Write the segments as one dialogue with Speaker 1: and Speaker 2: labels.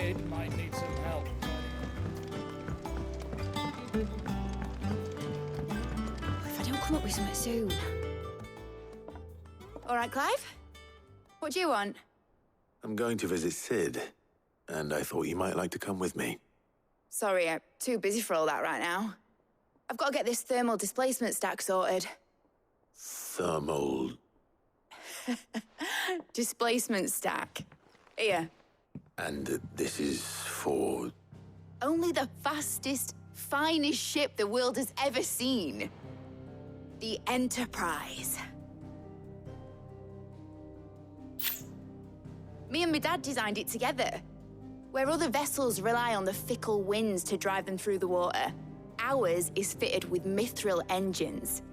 Speaker 1: Mid might need some help.
Speaker 2: If I don't come up with something soon. All right, Clive? What do you want?
Speaker 3: I'm going to visit Sid, and I thought you might like to come with me.
Speaker 2: Sorry, I'm too busy for all that right now. I've got to get this thermal displacement stack sorted.
Speaker 3: Thermal...
Speaker 2: Displacement stack. Here.
Speaker 3: And this is for...
Speaker 2: Only the fastest, finest ship the world has ever seen. The Enterprise. Me and my dad designed it together. Where other vessels rely on the fickle winds to drive them through the water, ours is fitted with mithril engines.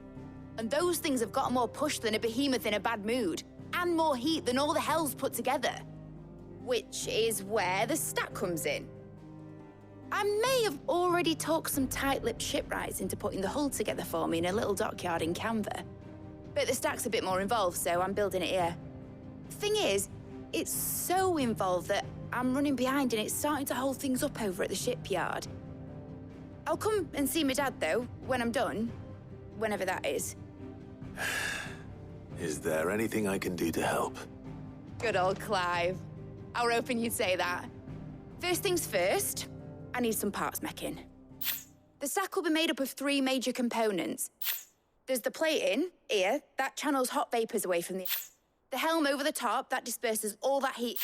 Speaker 2: And those things have got more push than a behemoth in a bad mood, and more heat than all the hells put together. Which is where the stack comes in. I may have already talked some tight-lipped shipwrights into putting the hull together for me in a little dockyard in Canva. But the stack's a bit more involved, so I'm building it here. Thing is, it's so involved that I'm running behind and it's starting to hold things up over at the shipyard. I'll come and see my dad, though, when I'm done. Whenever that is.
Speaker 3: Is there anything I can do to help?
Speaker 2: Good old Clive. I were hoping you'd say that. First things first, I need some parts meching. The stack will be made up of 3 major components. There's the plating, here, that channels hot vapors away from the helm over the top, that disperses all that heat,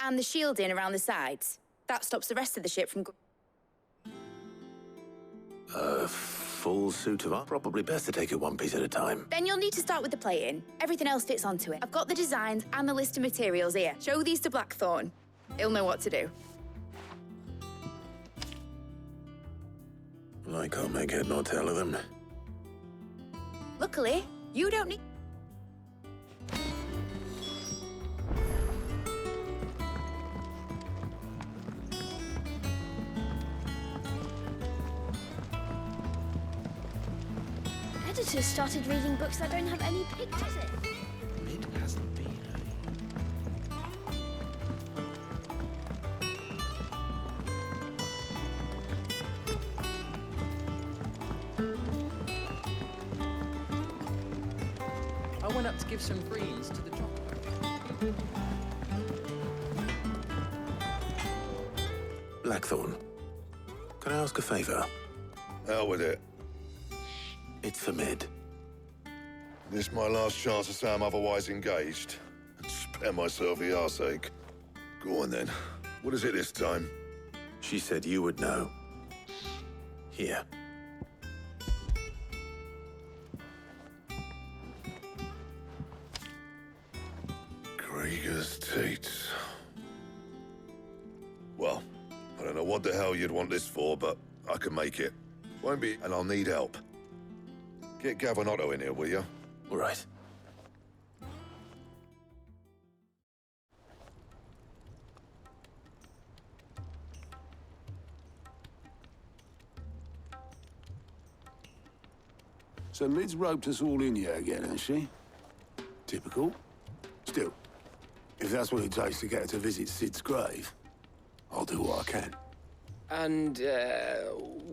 Speaker 2: and the shielding around the sides. That stops the rest of the ship from...
Speaker 3: Full suit of armor? Probably best to take it one piece at a time.
Speaker 2: Then you'll need to start with the plating. Everything else fits onto it. I've got the designs and the list of materials here. Show these to Blackthorn. He'll know what to do.
Speaker 3: I can't make head nor tail of them.
Speaker 2: Luckily, you don't need...
Speaker 4: Editors started reading books that don't have any pictures in.
Speaker 1: Mid hasn't been. I went up to give some greens to the job.
Speaker 3: Blackthorn, can I ask a favor?
Speaker 5: Hell with it.
Speaker 3: It's for Mid.
Speaker 5: This my last chance to say I'm otherwise engaged. And spare myself the arseache. Go on then. What is it this time?
Speaker 3: She said you would know. Here.
Speaker 5: Krieger's teats. Well, I don't know what the hell you'd want this for, but I can make it. Won't be, and I'll need help. Get Gavin Otto in here, will you?
Speaker 3: All right.
Speaker 6: So Mid's roped us all in here again, has she? Typical. Still, if that's what it takes to get her to visit Sid's grave, I'll do what I can.
Speaker 1: And,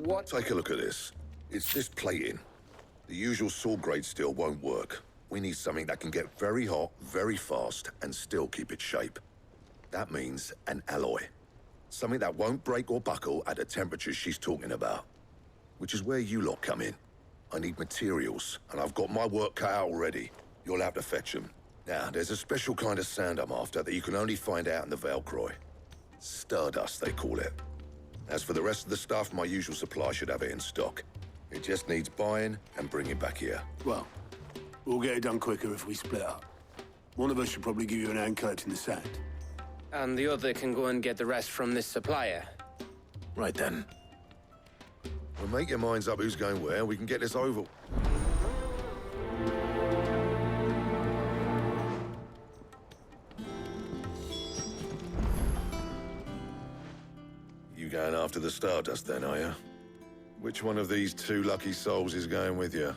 Speaker 1: what?
Speaker 5: Take a look at this. It's this plating. The usual saw grade steel won't work. We need something that can get very hot, very fast, and still keep its shape. That means an alloy. Something that won't break or buckle at the temperatures she's talking about. Which is where you lot come in. I need materials, and I've got my work cut out already. You'll have to fetch them. Now, there's a special kind of sand I'm after that you can only find out in the Valcroy. Stardust, they call it. As for the rest of the stuff, my usual supply should have it in stock. It just needs buying and bringing back here.
Speaker 6: Well, we'll get it done quicker if we split up. One of us should probably give you an hand collecting the sand.
Speaker 1: And the other can go and get the rest from this supplier.
Speaker 3: Right then.
Speaker 5: Well, make your minds up who's going where, and we can get this over. You going after the Stardust then, are you? Which one of these 2 lucky souls is going with you?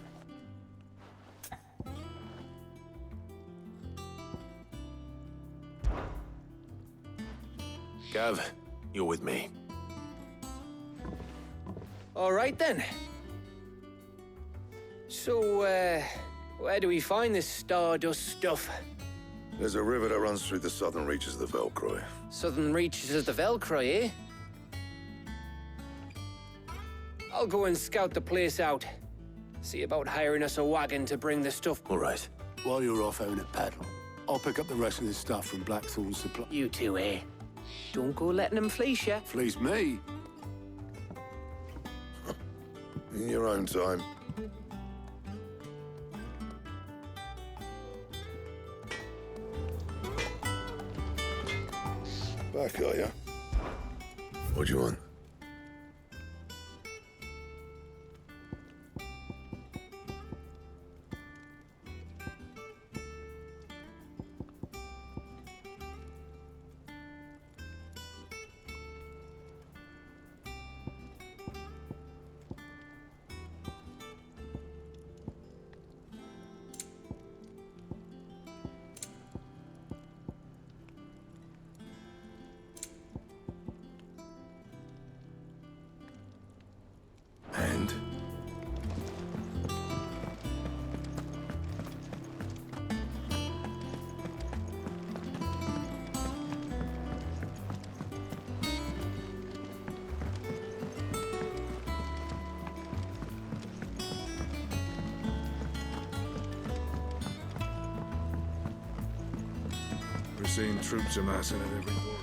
Speaker 3: Gav, You're with me.
Speaker 7: All right, then. So, where do we find this Stardust stuff?
Speaker 5: There's a river that runs through the southern reaches of the Velcroy.
Speaker 7: Southern reaches of the Velcroy, eh? I'll go and scout the place out. See about hiring us a wagon to bring the stuff.
Speaker 3: All right.
Speaker 6: While you're off having a paddle, I'll pick up the rest of this stuff from Blackthorn's supply.
Speaker 7: You two, eh? Don't go letting them fleece you.
Speaker 6: Fleece me.
Speaker 5: In your own time. Back, are ya? What do you want? And?
Speaker 8: We're seeing troops amassing at every corner.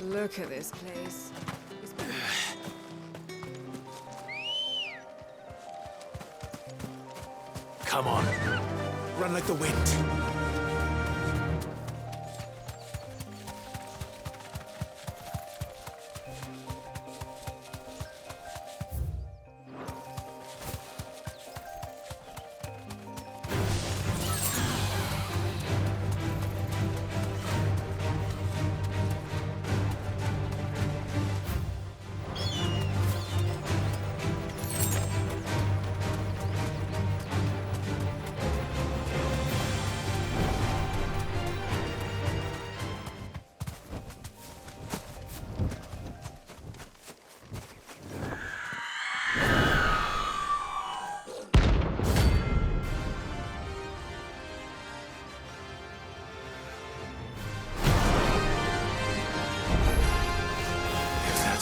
Speaker 9: Look at this place.
Speaker 3: Come on. Run like the wind.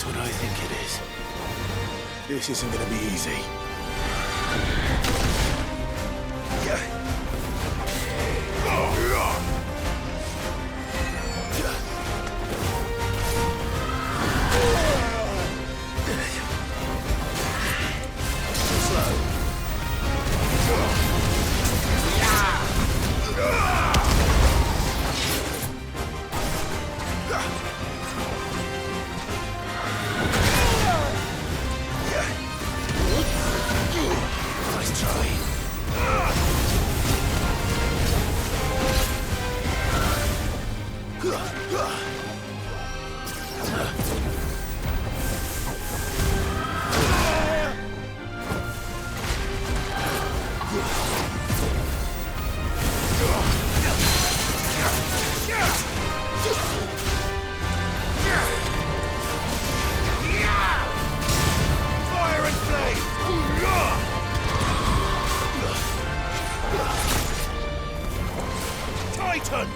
Speaker 3: That's what I think it is. This isn't gonna be easy. Nice try. Fire and flame! Titan!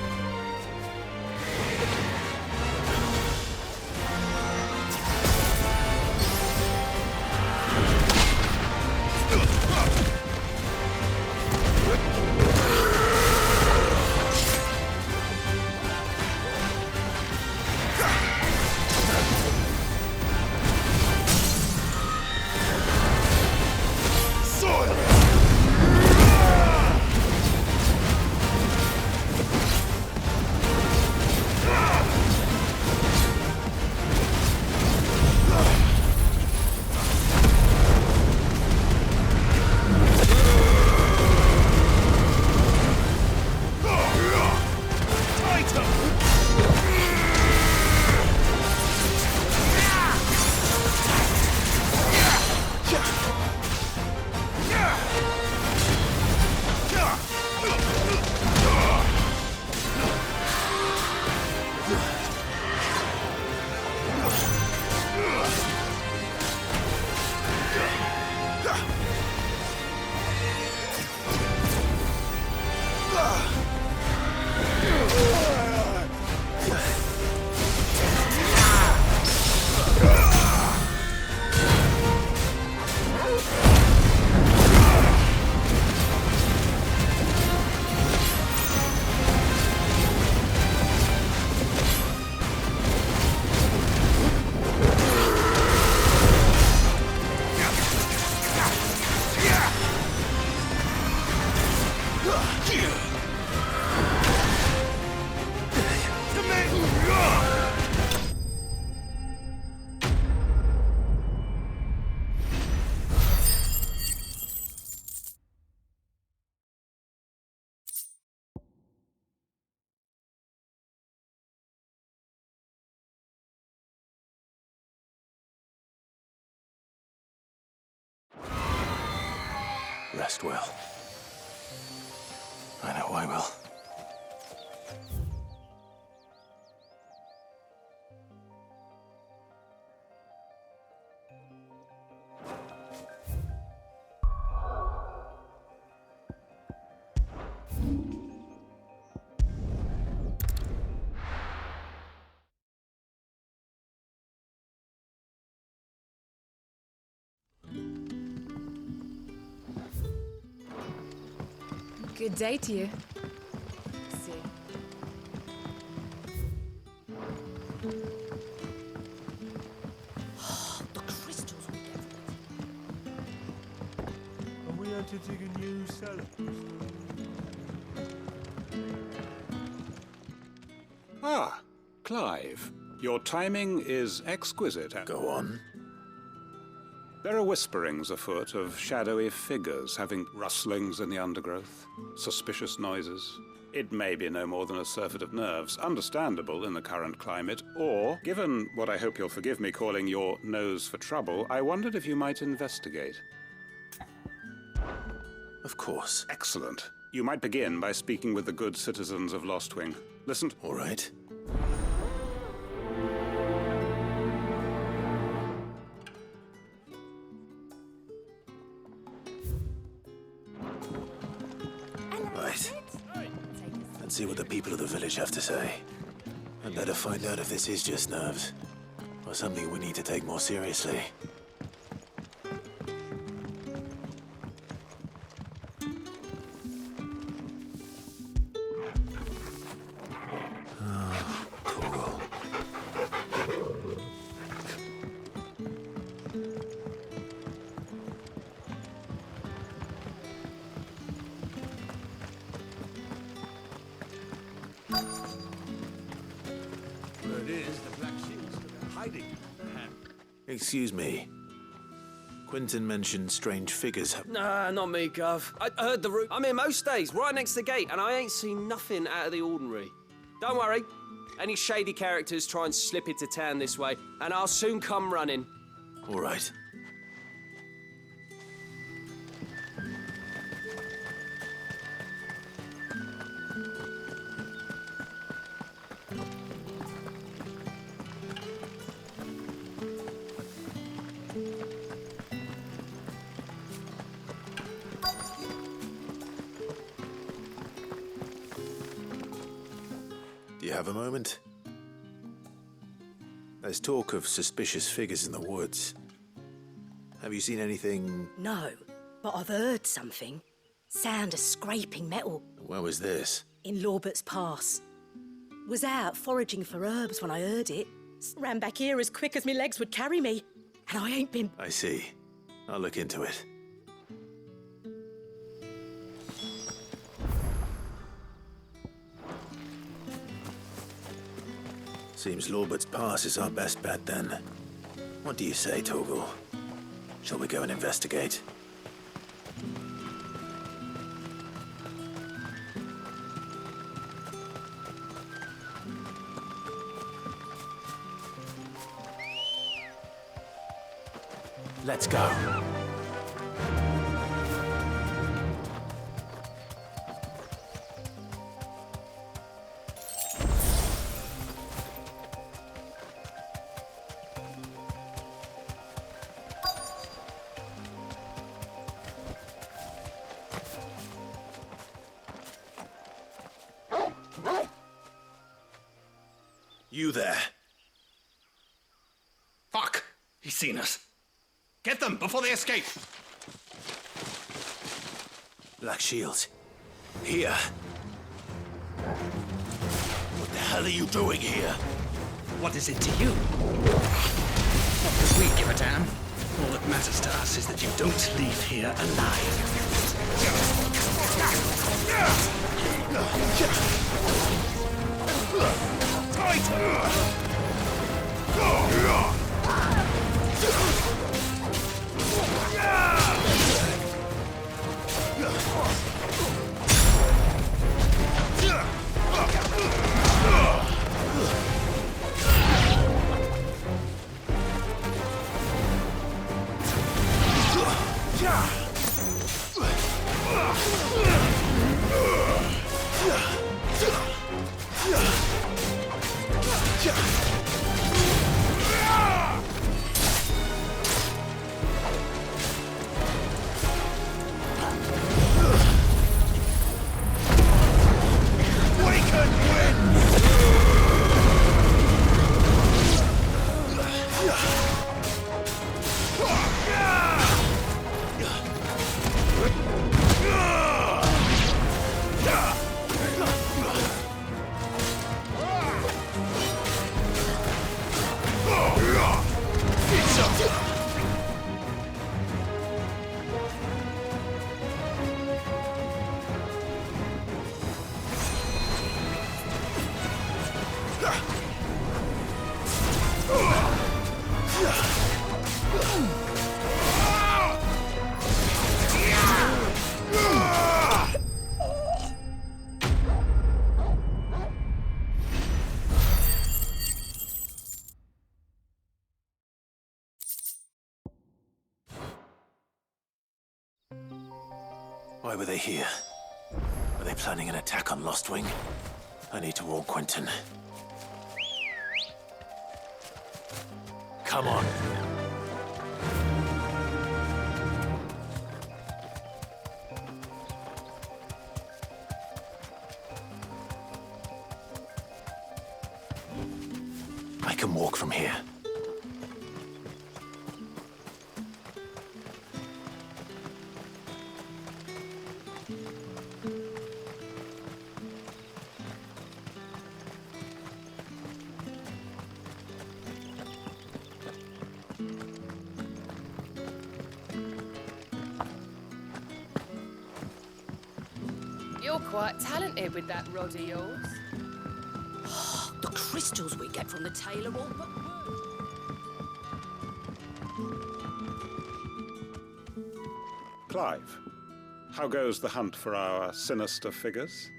Speaker 3: Rest well. I know I will.
Speaker 9: Good day to you. See.
Speaker 1: The crystals we get.
Speaker 10: And we had to dig a new cellar.
Speaker 11: Ah, Clive. Your timing is exquisite.
Speaker 3: Go on.
Speaker 11: There are whisperings afoot of shadowy figures having rustlings in the undergrowth, suspicious noises. It may be no more than a surfeit of nerves, understandable in the current climate, or, given what I hope you'll forgive me calling your nose for trouble, I wondered if you might investigate.
Speaker 3: Of course.
Speaker 11: Excellent. You might begin by speaking with the good citizens of Lostwing. Listen.
Speaker 3: All right. Right. Let's see what the people of the village have to say. I'd better find out if this is just nerves, or something we need to take more seriously. Excuse me. Quentin mentioned strange figures.
Speaker 12: Nah, not me, Gov. I heard the root. I'm here most days, right next to the gate, and I ain't seen nothing out of the ordinary. Don't worry. Any shady characters try and slip into town this way, and I'll soon come running.
Speaker 3: All right. Do you have a moment? There's talk of suspicious figures in the woods. Have you seen anything?
Speaker 13: No, but I've heard something. Sound of scraping metal.
Speaker 3: Where was this?
Speaker 13: In Lorbert's Pass. Was out foraging for herbs when I heard it. Ran back here as quick as my legs would carry me. And I ain't been...
Speaker 3: I see. I'll look into it. Seems Lorbert's Pass is our best bet, then. What do you say, Torgal? Shall we go and investigate? Let's go. You there.
Speaker 14: Fuck! He's seen us. Get them before they escape!
Speaker 3: Black Shields. Here. What the hell are you doing here?
Speaker 14: What is it to you? What do we give a damn? All that matters to us is that you don't leave here
Speaker 3: Why were they here? Were they planning an attack on Lostwing? I need to warn Quentin. Come on. I can walk from here.
Speaker 15: You're quite talented with that rod of yours.
Speaker 13: The crystals we get from the tailor all but
Speaker 11: Clive, how goes the hunt for our sinister figures?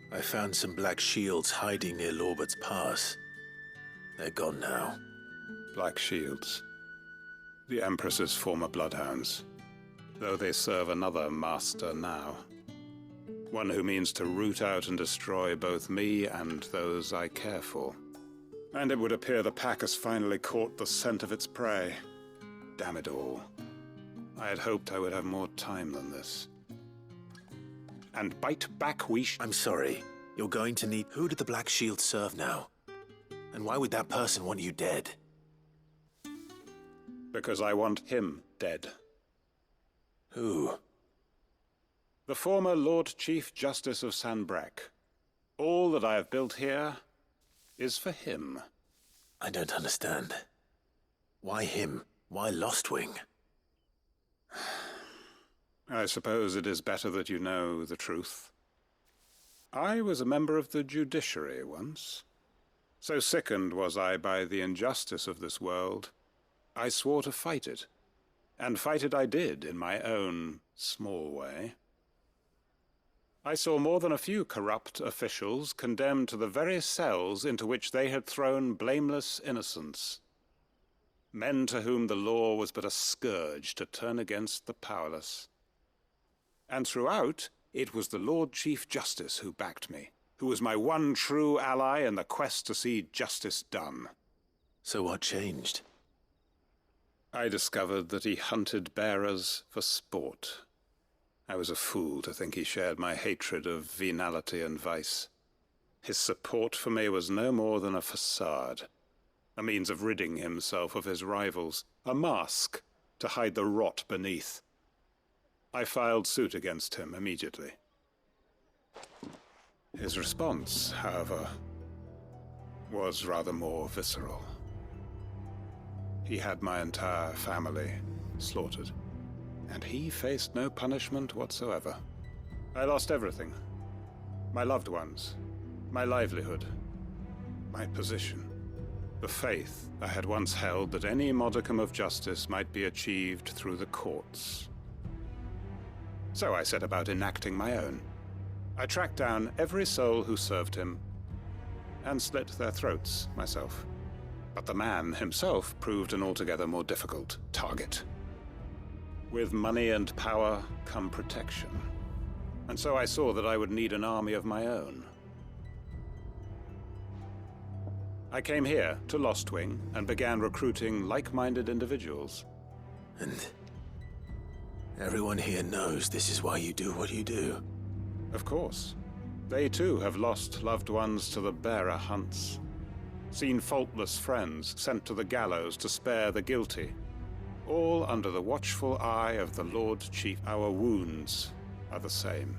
Speaker 3: I found some black shields hiding near Lorbert's Pass. They're gone now.
Speaker 11: Black shields. The Empress's former bloodhounds. Though they serve another master now. One who means to root out and destroy both me and those I care for. And it would appear the pack has finally caught the scent of its prey. Damn it all. I had hoped I would have more time than this. And bite back
Speaker 3: I'm sorry. You're going to need... Who did the Black Shield serve now? And why would that person want you dead?
Speaker 11: Because I want him dead.
Speaker 3: Who?
Speaker 11: The former Lord Chief Justice of Sanbreque. All that I have built here is for him.
Speaker 3: I don't understand. Why him? Why Lostwing?
Speaker 11: I suppose it is better that you know the truth. I was a member of the judiciary once. So sickened was I by the injustice of this world, I swore to fight it. And fight it I did, in my own small way. I saw more than a few corrupt officials condemned to the very cells into which they had thrown blameless innocents. Men to whom the law was but a scourge to turn against the powerless. And throughout, it was the Lord Chief Justice who backed me, who was my one true ally in the quest to see justice done.
Speaker 3: So what changed?
Speaker 11: I discovered that he hunted bearers for sport. I was a fool to think he shared my hatred of venality and vice. His support for me was no more than a facade, a means of ridding himself of his rivals, a mask to hide the rot beneath. I filed suit against him immediately. His response, however, was rather more visceral. He had my entire family slaughtered, and he faced no punishment whatsoever. I lost everything. My loved ones, my livelihood, my position, the faith I had once held that any modicum of justice might be achieved through the courts. So I set about enacting my own. I tracked down every soul who served him, and slit their throats myself. But the man himself proved an altogether more difficult target. With money and power come protection. And so I saw that I would need an army of my own. I came here to Lostwing and began recruiting like-minded individuals.
Speaker 3: And everyone here knows this is why you do what you do.
Speaker 11: Of course. They too have lost loved ones to the bearer hunts. Seen faultless friends sent to the gallows to spare the guilty. All under the watchful eye of the Lord Chief. Our wounds are the same.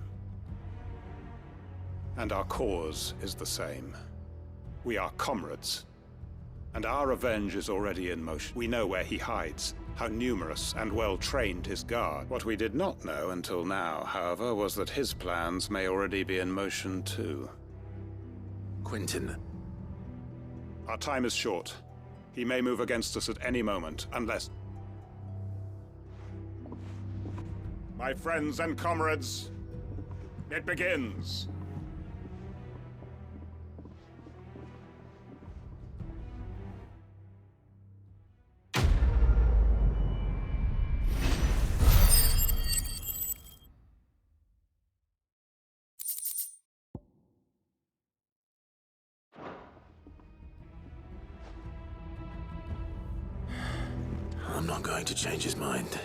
Speaker 11: And our cause is the same. We are comrades. And our revenge is already in motion. We know where he hides, how numerous and well-trained his guard. What we did not know until now, however, was that his plans may already be in motion too.
Speaker 3: Quentin.
Speaker 11: Our time is short. He may move against us at any moment, unless... My friends and comrades, it begins!
Speaker 3: I'm not going to change his mind.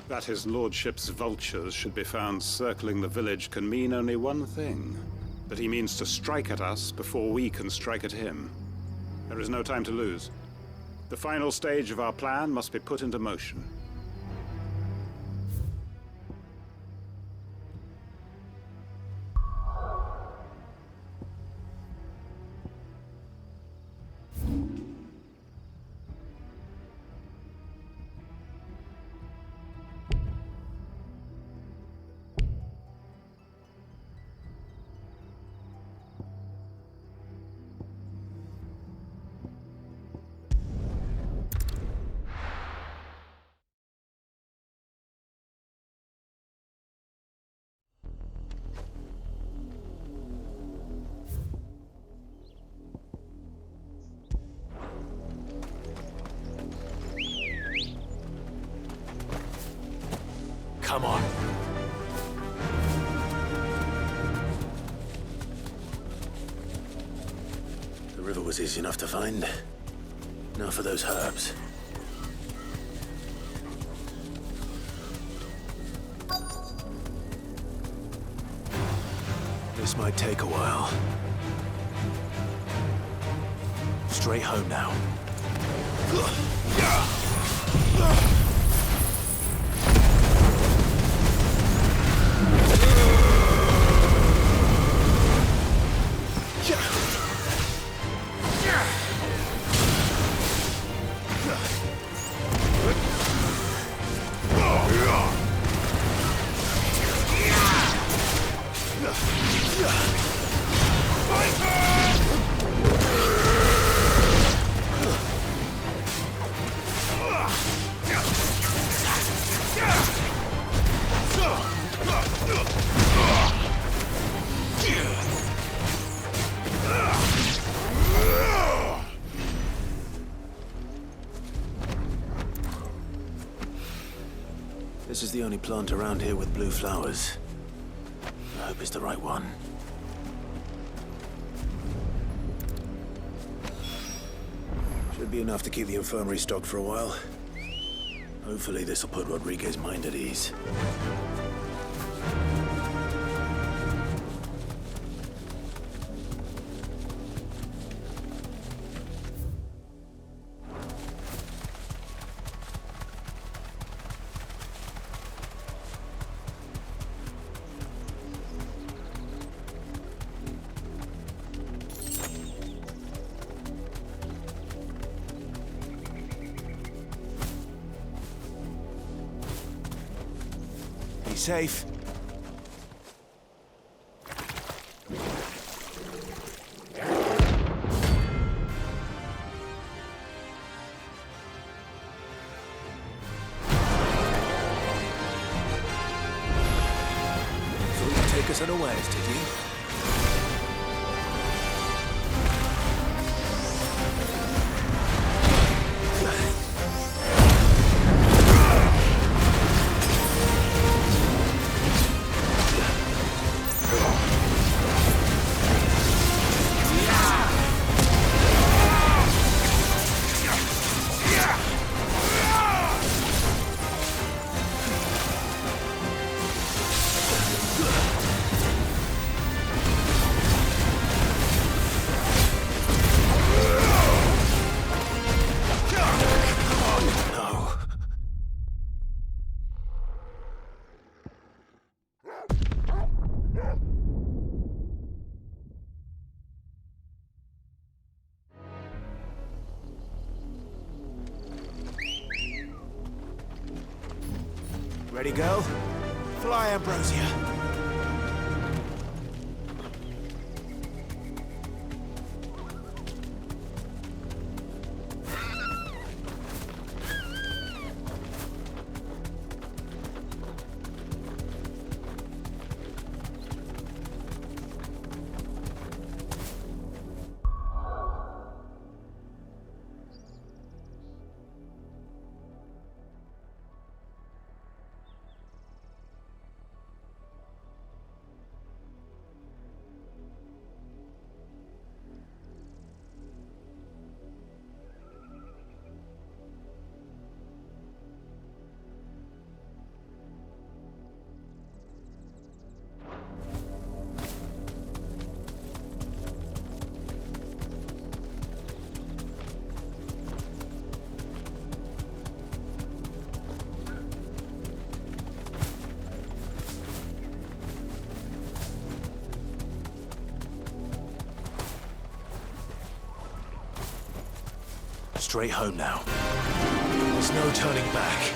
Speaker 11: That his lordship's vultures should be found circling the village can mean only one thing. That he means to strike at us before we can strike at him. There is no time to lose. The final stage of our plan must be put into motion.
Speaker 3: come on. The river was easy enough to find. Now for those herbs. This might take a while. Straight home now. This is the only plant around here with blue flowers. I hope it's the right one. Should be enough to keep the infirmary stocked for a while. Hopefully this will put Rodriguez's mind at ease. Be safe. So you take us unawares, did you? Ready, go? Fly, Ambrosia. Straight home now. There's no turning back.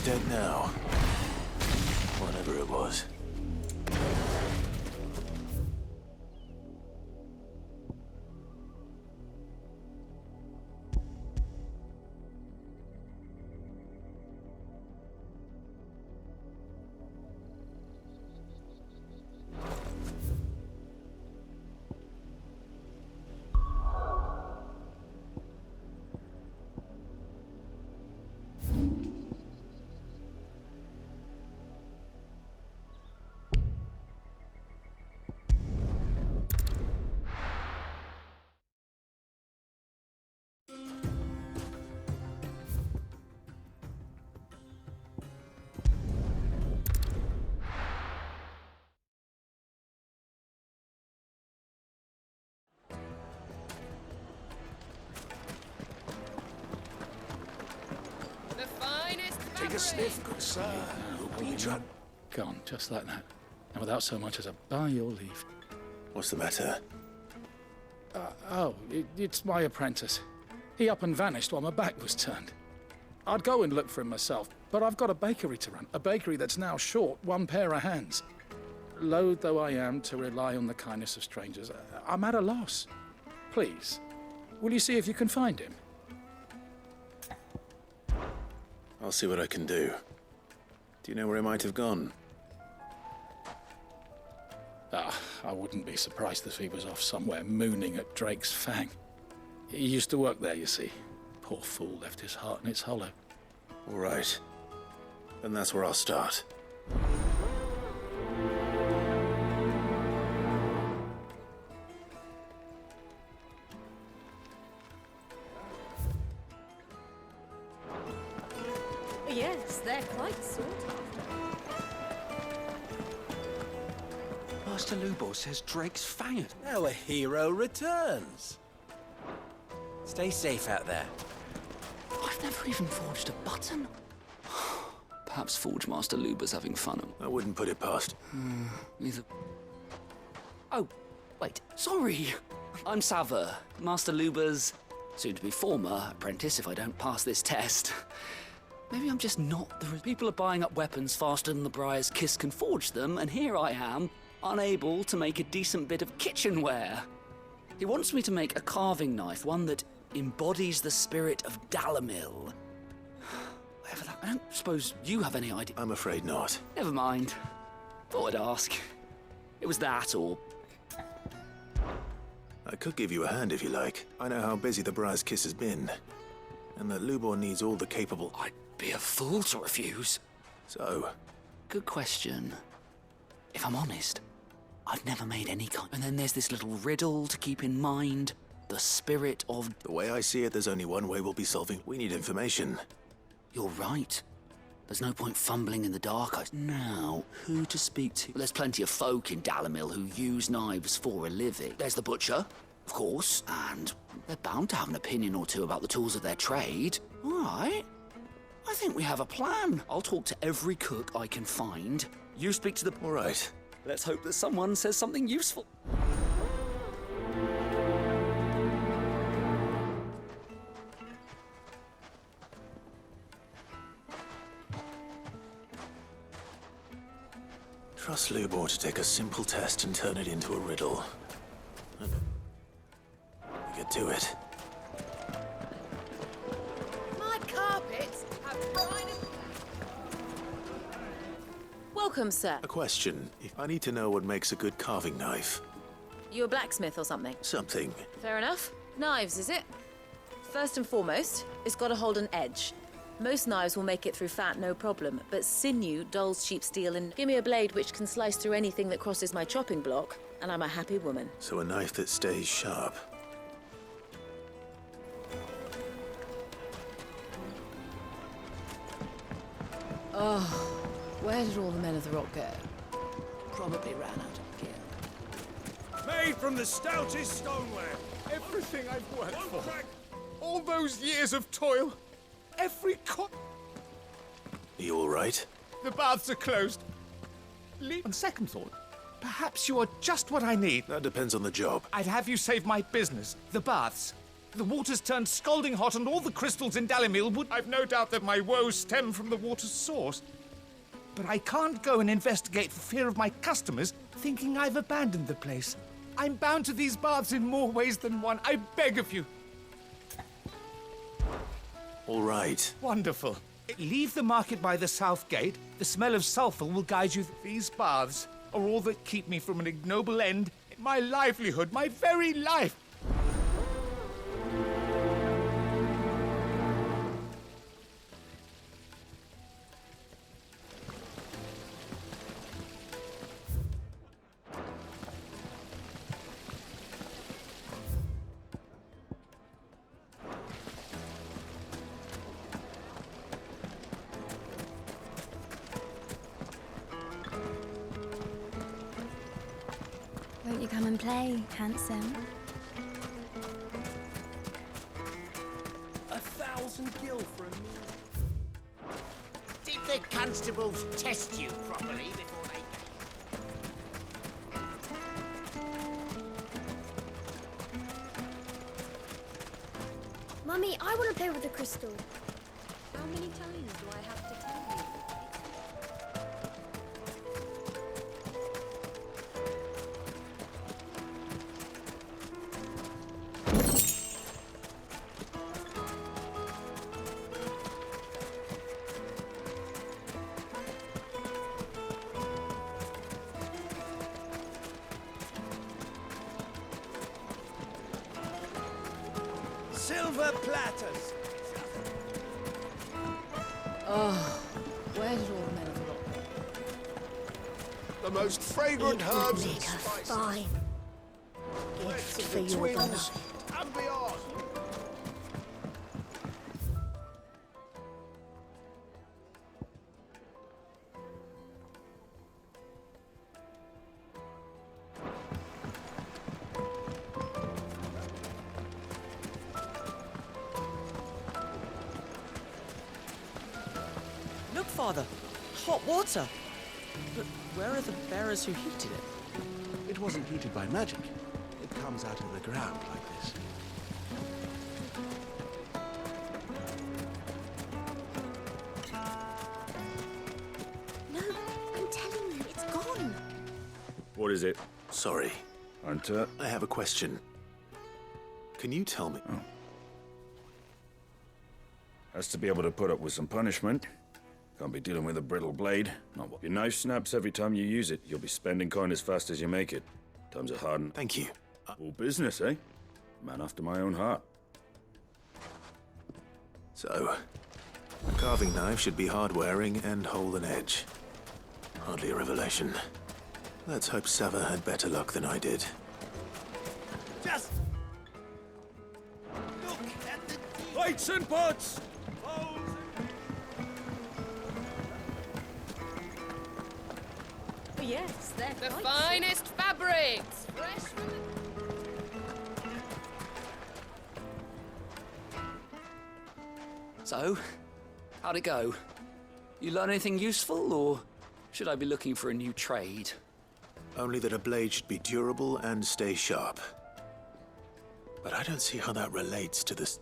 Speaker 3: Dead now. Whatever it was.
Speaker 15: The finest
Speaker 6: Take a sniff, good sir. Be drunk.
Speaker 14: Gone, just like that. And without so much as a by your leave.
Speaker 3: What's the matter?
Speaker 14: It's my apprentice. He up and vanished while my back was turned. I'd go and look for him myself, but I've got a bakery to run. A bakery that's now short one pair of hands. Loath though I am to rely on the kindness of strangers, I'm at a loss. Please, will you see if you can find him?
Speaker 3: I'll see what I can do. Do you know where he might have gone?
Speaker 14: I wouldn't be surprised if he was off somewhere mooning at Drake's Fang. He used to work there, you see. Poor fool left his heart in its hollow.
Speaker 3: All right. Then that's where I'll start.
Speaker 13: Yes, they're quite sought after.
Speaker 16: Master Lubor says Drake's fired.
Speaker 17: Our hero returns. Stay safe out there.
Speaker 18: I've never even forged a button. Perhaps Forge Master Luber's having fun.
Speaker 3: I wouldn't put it past.
Speaker 18: Either. Oh, wait. Sorry. I'm Saver, Master Luber's soon-to-be former apprentice if I don't pass this test. Maybe I'm just not the... People are buying up weapons faster than the Briar's Kiss can forge them, and here I am, unable to make a decent bit of kitchenware. He wants me to make a carving knife, one that embodies the spirit of Dalamil. Whatever that... I don't suppose you have any idea.
Speaker 3: I'm afraid not.
Speaker 18: Never mind. Thought I'd ask. It was that, or...
Speaker 3: I could give you a hand if you like. I know how busy the Briar's Kiss has been, and that Lubor needs all the capable...
Speaker 18: I'd be a fool to refuse.
Speaker 3: So?
Speaker 18: Good question. If I'm honest, I've never made any kind... And then there's this little riddle to keep in mind. The spirit of...
Speaker 3: The way I see it, there's only one way we'll be solving. We need information.
Speaker 18: You're right. There's no point fumbling in the dark. Now, who to speak to? There's plenty of folk in Dalamil who use knives for a living. There's the butcher, of course, and they're bound to have an opinion or two about the tools of their trade. All right. I think we have a plan. I'll talk to every cook I can find. You speak to the...
Speaker 3: All right.
Speaker 18: Let's hope that someone says something useful.
Speaker 3: Trust Lubor to take a simple test and turn it into a riddle. We get to it.
Speaker 15: My carpets have brine and...
Speaker 1: Welcome, sir.
Speaker 3: A question. I need to know what makes a good carving knife.
Speaker 1: You a blacksmith or something?
Speaker 3: Something.
Speaker 1: Fair enough. Knives, is it? First and foremost, it's got to hold an edge. Most knives will make it through fat, no problem, but sinew dulls cheap steel, and give me a blade which can slice through anything that crosses my chopping block, and I'm a happy woman.
Speaker 3: So a knife that stays sharp.
Speaker 1: Oh, where did all the men of the rock go?
Speaker 18: Probably ran out of gear.
Speaker 10: Made from the stoutest stoneware.
Speaker 19: Everything I've worked for. All those years of toil. Every
Speaker 3: Are you all right?
Speaker 19: The baths are closed. On second thought, perhaps you are just what I need.
Speaker 3: That depends on the job.
Speaker 19: I'd have you save my business, the baths. The water's turned scalding hot and all the crystals in Dalamil would... I've no doubt that my woes stem from the water's source. But I can't go and investigate for fear of my customers thinking I've abandoned the place. I'm bound to these baths in more ways than one. I beg of you.
Speaker 3: All right.
Speaker 19: Wonderful. Leave the market by the south gate. The smell of sulphur will guide you. These baths are all that keep me from an ignoble end in my livelihood, my very life.
Speaker 4: Won't you come and play, handsome?
Speaker 17: 1,000 gil for a meal.
Speaker 20: Did the constables test you properly before they...
Speaker 4: Mummy, I want to play with the crystal. How many times do I have to tell you?
Speaker 17: Silver platters.
Speaker 1: Oh, where did all the men of the rock go?
Speaker 6: The most fragrant herbs and
Speaker 4: Make a
Speaker 6: spices.
Speaker 4: fine gift for your
Speaker 6: Twins
Speaker 4: beloved.
Speaker 6: and beyond.
Speaker 17: Father! Hot water! But where are the bearers who heated it?
Speaker 21: It wasn't heated by magic. It comes out of the ground like this.
Speaker 4: No, I'm telling you, it's gone.
Speaker 3: What is it? Sorry.
Speaker 8: Hunter?
Speaker 3: I have a question. Can you tell me?
Speaker 8: Oh. Has to be able to put up with some punishment. Can't be dealing with a brittle blade. Not what. Your knife snaps every time you use it. You'll be spending coin as fast as you make it. Times are hard and...
Speaker 3: Thank you.
Speaker 8: All business, eh? Man after my own heart.
Speaker 3: So, a carving knife should be hard-wearing and hold an edge. Hardly a revelation. Let's hope Sava had better luck than I did.
Speaker 10: Just look at the plates and pots.
Speaker 1: Oh, yes, they're
Speaker 15: The
Speaker 1: quite
Speaker 15: finest fabrics! Fresh from the...
Speaker 18: So, how'd it go? You learn anything useful, or should I be looking for a new trade?
Speaker 3: Only that a blade should be durable and stay sharp. But I don't see how that relates to this.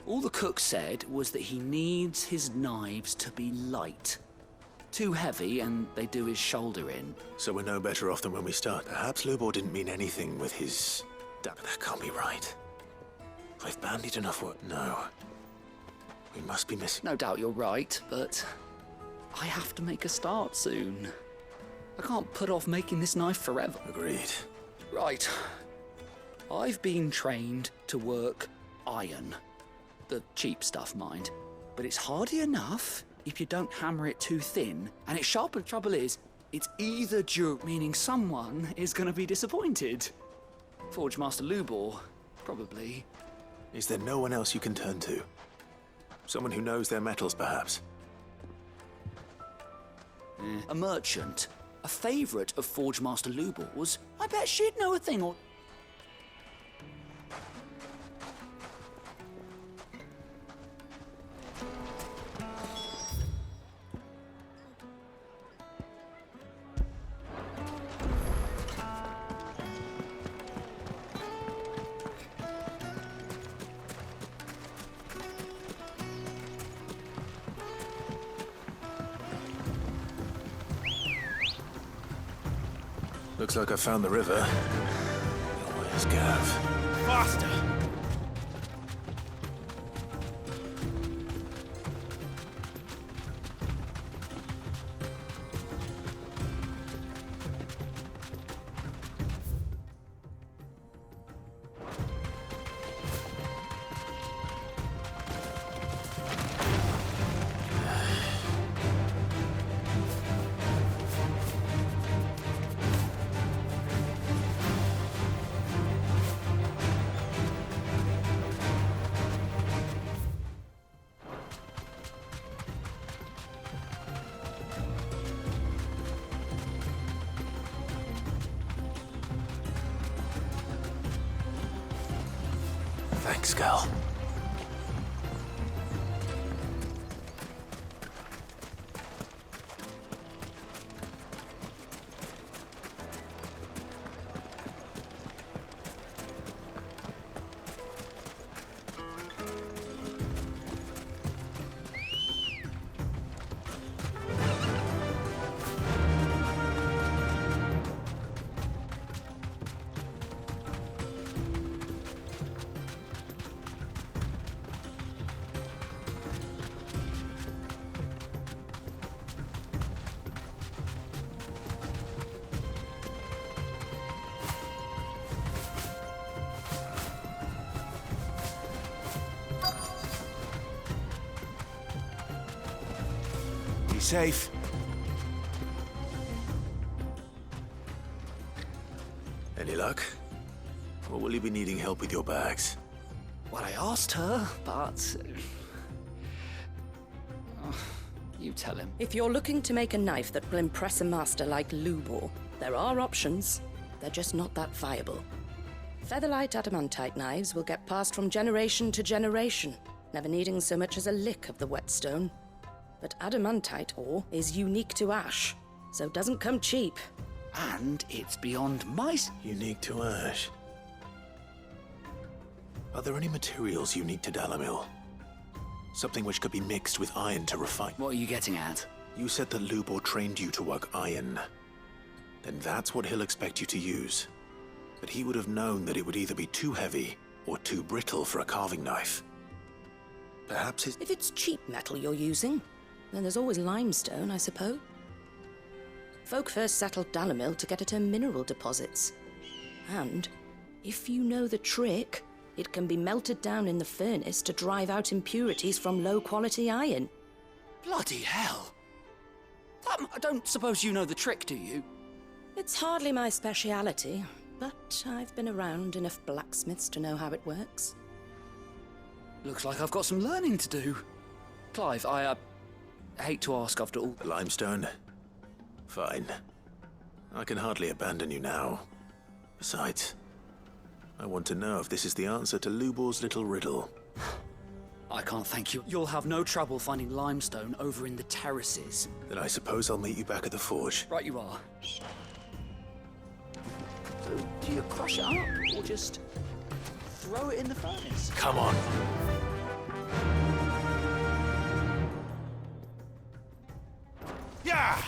Speaker 18: All the cook said was that he needs his knives to be light. Too heavy and they do his shoulder in.
Speaker 3: So we're no better off than when we start. Perhaps Lubor didn't mean anything with his... That can't be right. I've bandied enough work. No. We must be missing...
Speaker 18: No doubt you're right, but I have to make a start soon. I can't put off making this knife forever.
Speaker 3: Agreed.
Speaker 18: Right. I've been trained to work iron. The cheap stuff, mind. But it's hardy enough if you don't hammer it too thin, and it's sharp. The trouble is, it's either durable, meaning someone is going to be disappointed. Forge Master Lubor, probably.
Speaker 3: Is there no one else you can turn to? Someone who knows their metals, perhaps?
Speaker 18: A merchant. A favourite of Forge Master Lubor's. I bet she'd know a thing or...
Speaker 3: Looks like I found the river. Where's Gav?
Speaker 10: Faster!
Speaker 3: Thanks, Gal.
Speaker 17: Be safe.
Speaker 3: Any luck? Or will you be needing help with your bags?
Speaker 18: Well, I asked her, but... you tell him.
Speaker 13: If you're looking to make a knife that will impress a master like Lubor, there are options. They're just not that viable. Featherlight adamantite knives will get passed from generation to generation, never needing so much as a lick of the whetstone. but adamantite ore is unique to ash, so doesn't come cheap.
Speaker 18: And it's beyond my...
Speaker 3: Unique to ash. Are there any materials unique to Dalimil? Something which could be mixed with iron to refine.
Speaker 18: What are you getting at?
Speaker 3: You said that Lubor trained you to work iron. Then that's what he'll expect you to use. But he would have known that it would either be too heavy or too brittle for a carving knife. Perhaps his...
Speaker 13: If it's cheap metal you're using, then there's always limestone, I suppose. Folk first settled Dalimil to get at her mineral deposits. And, if you know the trick, it can be melted down in the furnace to drive out impurities from low-quality iron.
Speaker 18: Bloody hell! I don't suppose you know the trick, do you?
Speaker 13: It's hardly my speciality, but I've been around enough blacksmiths to know how it works.
Speaker 18: Looks like I've got some learning to do. Clive, I hate to ask after all...
Speaker 3: Limestone? Fine. I can hardly abandon you now. Besides, I want to know if this is the answer to Lubor's little riddle.
Speaker 18: I can't thank you. You'll have no trouble finding limestone over in the terraces.
Speaker 3: Then I suppose I'll meet you back at the forge.
Speaker 18: Right you are. So, do you crush it up, or just throw it in the furnace?
Speaker 3: Come on.
Speaker 10: Yeah!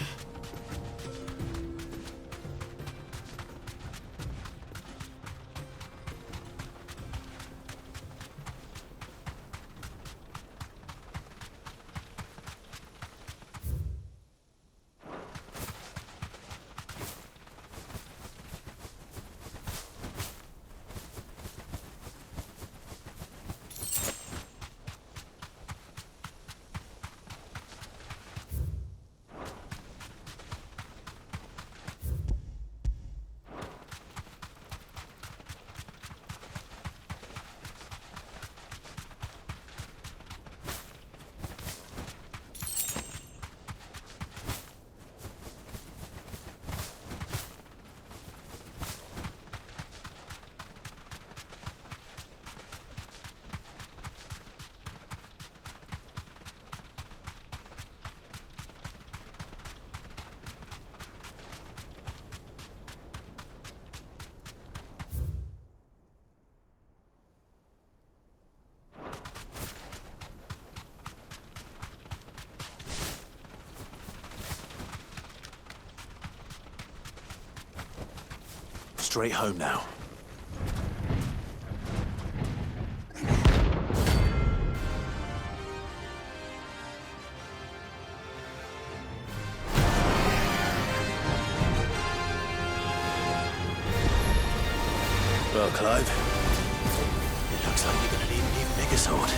Speaker 3: Straight home now. Well, Clive, it looks like you're gonna need an even bigger sword.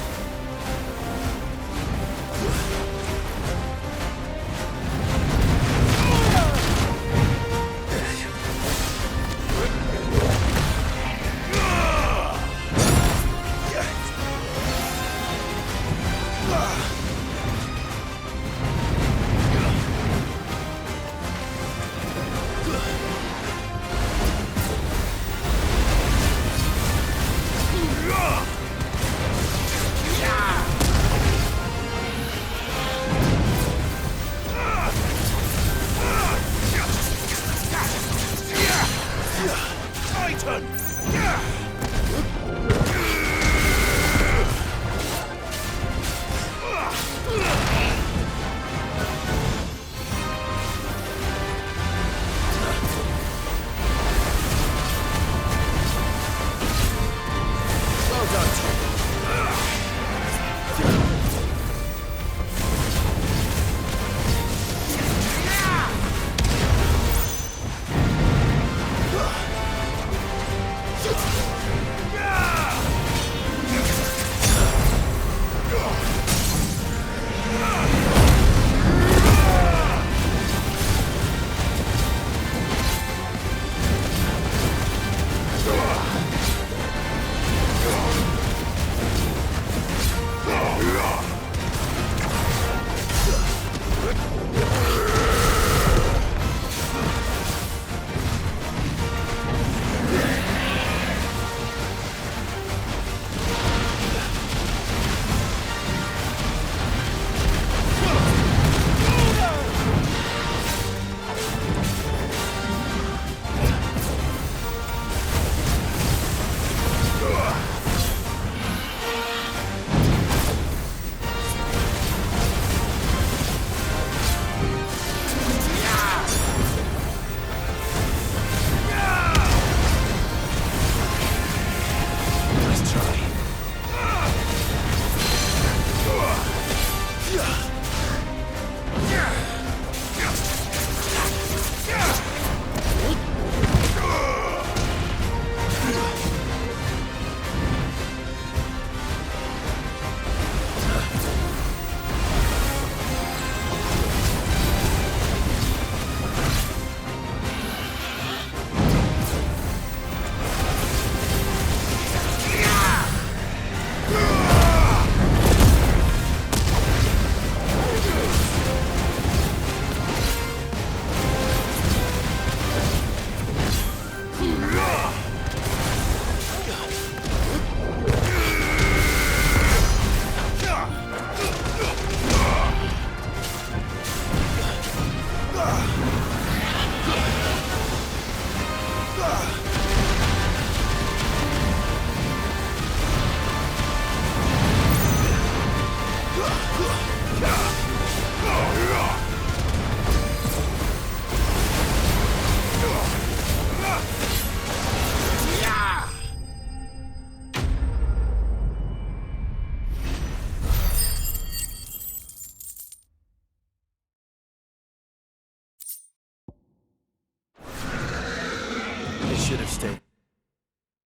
Speaker 10: They should have stayed.